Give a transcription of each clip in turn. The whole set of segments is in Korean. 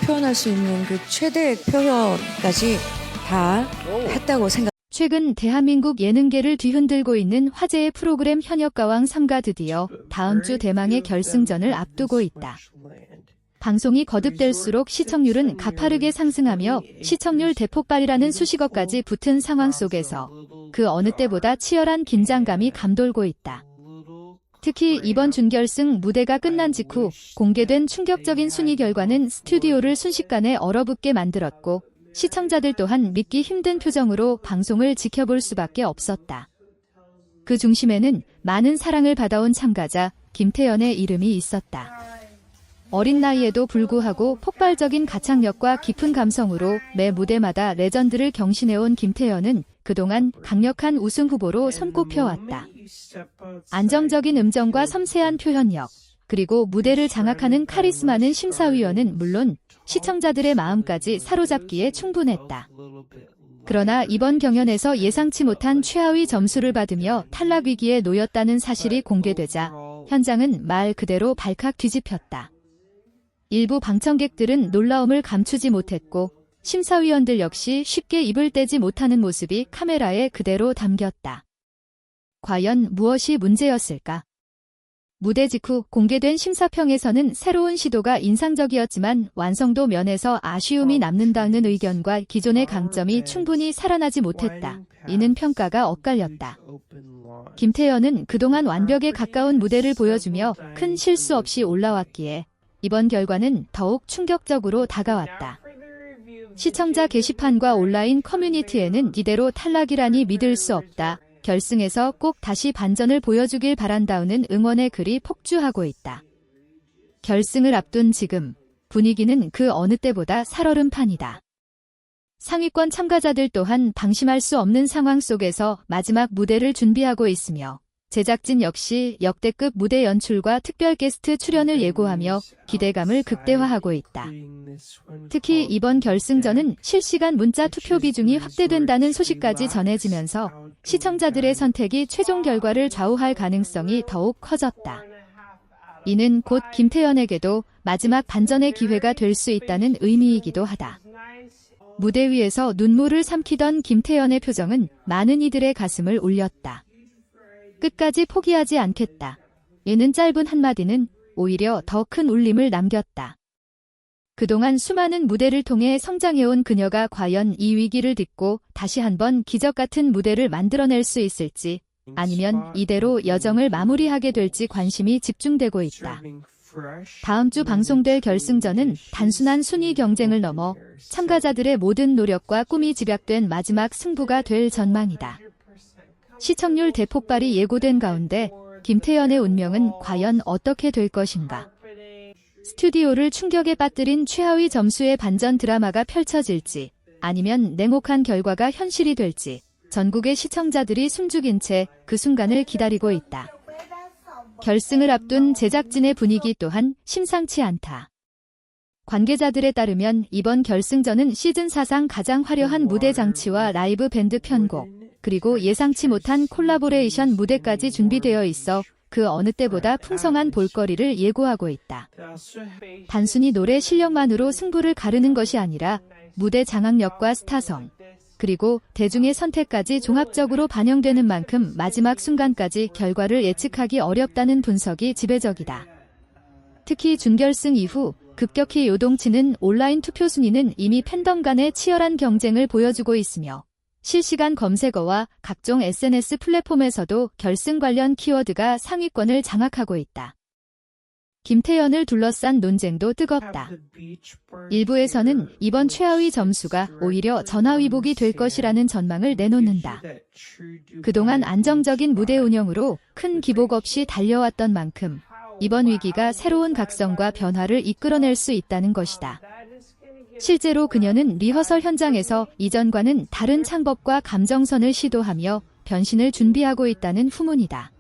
표현할 수 있는 그 최대 표현까지 다 했다고 생각. 최근 대한민국 예능계를 뒤흔들고 있는 화제의 프로그램 현역가왕 3가 드디어 다음 주 대망의 결승전을 앞두고 있다. 방송이 거듭될수록 시청률은 가파르게 상승하며 시청률 대폭발이라는 수식어까지 붙은 상황 속에서 그 어느 때보다 치열한 긴장감이 감돌고 있다. 특히 이번 준결승 무대가 끝난 직후 공개된 충격적인 순위 결과는 스튜디오를 순식간에 얼어붙게 만들었고 시청자들 또한 믿기 힘든 표정으로 방송을 지켜볼 수밖에 없었다. 그 중심에는 많은 사랑을 받아온 참가자 김태연의 이름이 있었다. 어린 나이에도 불구하고 폭발적인 가창력과 깊은 감성으로 매 무대마다 레전드를 경신해온 김태연은 그동안 강력한 우승 후보로 손꼽혀왔다. 안정적인 음정과 섬세한 표현력, 그리고 무대를 장악하는 카리스마는 심사위원은 물론 시청자들의 마음까지 사로잡기에 충분했다. 그러나 이번 경연에서 예상치 못한 최하위 점수를 받으며 탈락 위기에 놓였다는 사실이 공개되자 현장은 말 그대로 발칵 뒤집혔다. 일부 방청객들은 놀라움을 감추지 못했고 심사위원들 역시 쉽게 입을 떼지 못하는 모습이 카메라에 그대로 담겼다. 과연 무엇이 문제였을까? 무대 직후 공개된 심사평에서는 새로운 시도가 인상적이었지만 완성도 면에서 아쉬움이 남는다는 의견과 기존의 강점이 충분히 살아나지 못했다. 이는 평가가 엇갈렸다. 김태연은 그동안 완벽에 가까운 무대를 보여주며 큰 실수 없이 올라왔기에 이번 결과는 더욱 충격적으로 다가왔다. 시청자 게시판과 온라인 커뮤니티에는 이대로 탈락이라니 믿을 수 없다. 결승에서 꼭 다시 반전을 보여주길 바란다는 응원의 글이 폭주하고 있다. 결승을 앞둔 지금 분위기는 그 어느 때보다 살얼음판이다. 상위권 참가자들 또한 방심할 수 없는 상황 속에서 마지막 무대를 준비하고 있으며 제작진 역시 역대급 무대 연출과 특별 게스트 출연을 예고하며 기대감을 극대화하고 있다. 특히 이번 결승전은 실시간 문자 투표 비중이 확대된다는 소식까지 전해지면서 시청자들의 선택이 최종 결과를 좌우할 가능성이 더욱 커졌다. 이는 곧 김태연에게도 마지막 반전의 기회가 될 수 있다는 의미이기도 하다. 무대 위에서 눈물을 삼키던 김태연의 표정은 많은 이들의 가슴을 울렸다. 끝까지 포기하지 않겠다. 얘는 짧은 한마디는 오히려 더 큰 울림을 남겼다. 그동안 수많은 무대를 통해 성장해온 그녀가 과연 이 위기를 딛고 다시 한번 기적 같은 무대를 만들어낼 수 있을지 아니면 이대로 여정을 마무리하게 될지 관심이 집중되고 있다. 다음 주 방송될 결승전은 단순한 순위 경쟁을 넘어 참가자들의 모든 노력과 꿈이 집약된 마지막 승부가 될 전망이다. 시청률 대폭발이 예고된 가운데 김태연의 운명은 과연 어떻게 될 것인가? 스튜디오를 충격에 빠뜨린 최하위 점수의 반전 드라마가 펼쳐질지 아니면 냉혹한 결과가 현실이 될지 전국의 시청자들이 숨죽인 채 그 순간을 기다리고 있다. 결승을 앞둔 제작진의 분위기 또한 심상치 않다. 관계자들에 따르면 이번 결승전은 시즌 사상 가장 화려한 무대 장치와 라이브 밴드 편곡, 그리고 예상치 못한 콜라보레이션 무대까지 준비되어 있어 그 어느 때보다 풍성한 볼거리를 예고하고 있다. 단순히 노래 실력만으로 승부를 가르는 것이 아니라 무대 장악력과 스타성, 그리고 대중의 선택까지 종합적으로 반영되는 만큼 마지막 순간까지 결과를 예측하기 어렵다는 분석이 지배적이다. 특히 준결승 이후 급격히 요동치는 온라인 투표 순위는 이미 팬덤 간의 치열한 경쟁을 보여주고 있으며 실시간 검색어와 각종 SNS 플랫폼에서도 결승 관련 키워드가 상위권을 장악하고 있다. 김태연을 둘러싼 논쟁도 뜨겁다. 일부에서는 이번 최하위 점수가 오히려 전화위복이 될 것이라는 전망을 내놓는다. 그동안 안정적인 무대 운영으로 큰 기복 없이 달려왔던 만큼 이번 위기가 새로운 각성과 변화를 이끌어낼 수 있다는 것이다. 실제로 그녀는 리허설 현장에서 이전과는 다른 창법과 감정선을 시도하며 변신을 준비하고 있다는 후문이다.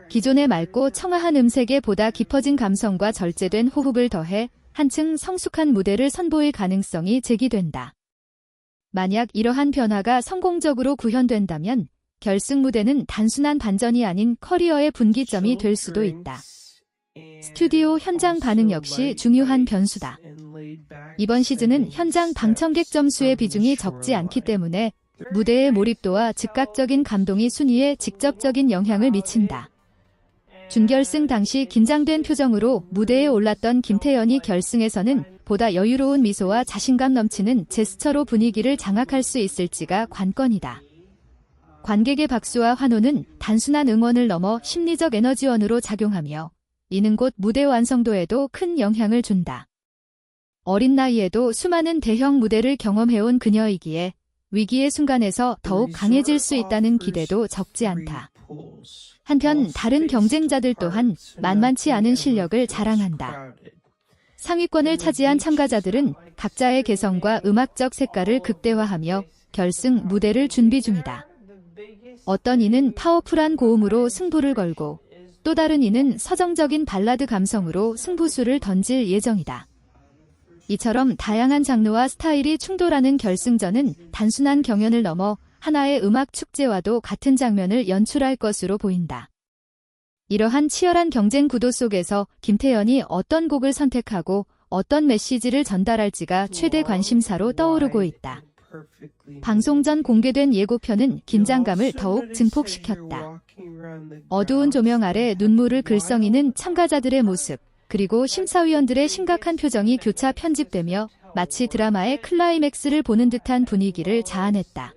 기존의 맑고 청아한 음색에 보다 깊어진 감성과 절제된 호흡을 더해 한층 성숙한 무대를 선보일 가능성이 제기된다. 만약 이러한 변화가 성공적으로 구현된다면 결승 무대는 단순한 반전이 아닌 커리어의 분기점이 될 수도 있다. 스튜디오 현장 반응 역시 중요한 변수다. 이번 시즌은 현장 방청객 점수의 비중이 적지 않기 때문에 무대의 몰입도와 즉각적인 감동이 순위에 직접적인 영향을 미친다. 준결승 당시 긴장된 표정으로 무대에 올랐던 김태연이 결승에서는 보다 여유로운 미소와 자신감 넘치는 제스처로 분위기를 장악할 수 있을지가 관건이다. 관객의 박수와 환호는 단순한 응원을 넘어 심리적 에너지원으로 작용하며 이는 곧 무대 완성도에도 큰 영향을 준다. 어린 나이에도 수많은 대형 무대를 경험해온 그녀이기에 위기의 순간에서 더욱 강해질 수 있다는 기대도 적지 않다. 한편 다른 경쟁자들 또한 만만치 않은 실력을 자랑한다. 상위권을 차지한 참가자들은 각자의 개성과 음악적 색깔을 극대화하며 결승 무대를 준비 중이다. 어떤 이는 파워풀한 고음으로 승부를 걸고 또 다른 이는 서정적인 발라드 감성으로 승부수를 던질 예정이다. 이처럼 다양한 장르와 스타일이 충돌하는 결승전은 단순한 경연을 넘어 하나의 음악 축제와도 같은 장면을 연출할 것으로 보인다. 이러한 치열한 경쟁 구도 속에서 김태연이 어떤 곡을 선택하고 어떤 메시지를 전달할지가 최대 관심사로 떠오르고 있다. 방송 전 공개된 예고편은 긴장감을 더욱 증폭시켰다. 어두운 조명 아래 눈물을 글썽이는 참가자들의 모습, 그리고 심사위원들의 심각한 표정이 교차 편집되며 마치 드라마의 클라이맥스를 보는 듯한 분위기를 자아냈다.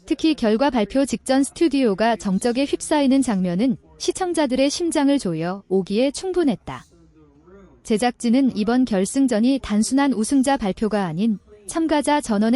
특히 결과 발표 직전 스튜디오가 정적에 휩싸이는 장면은 시청자들의 심장을 조여 오기에 충분했다. 제작진은 이번 결승전이 단순한 우승자 발표가 아닌 참가자 전원의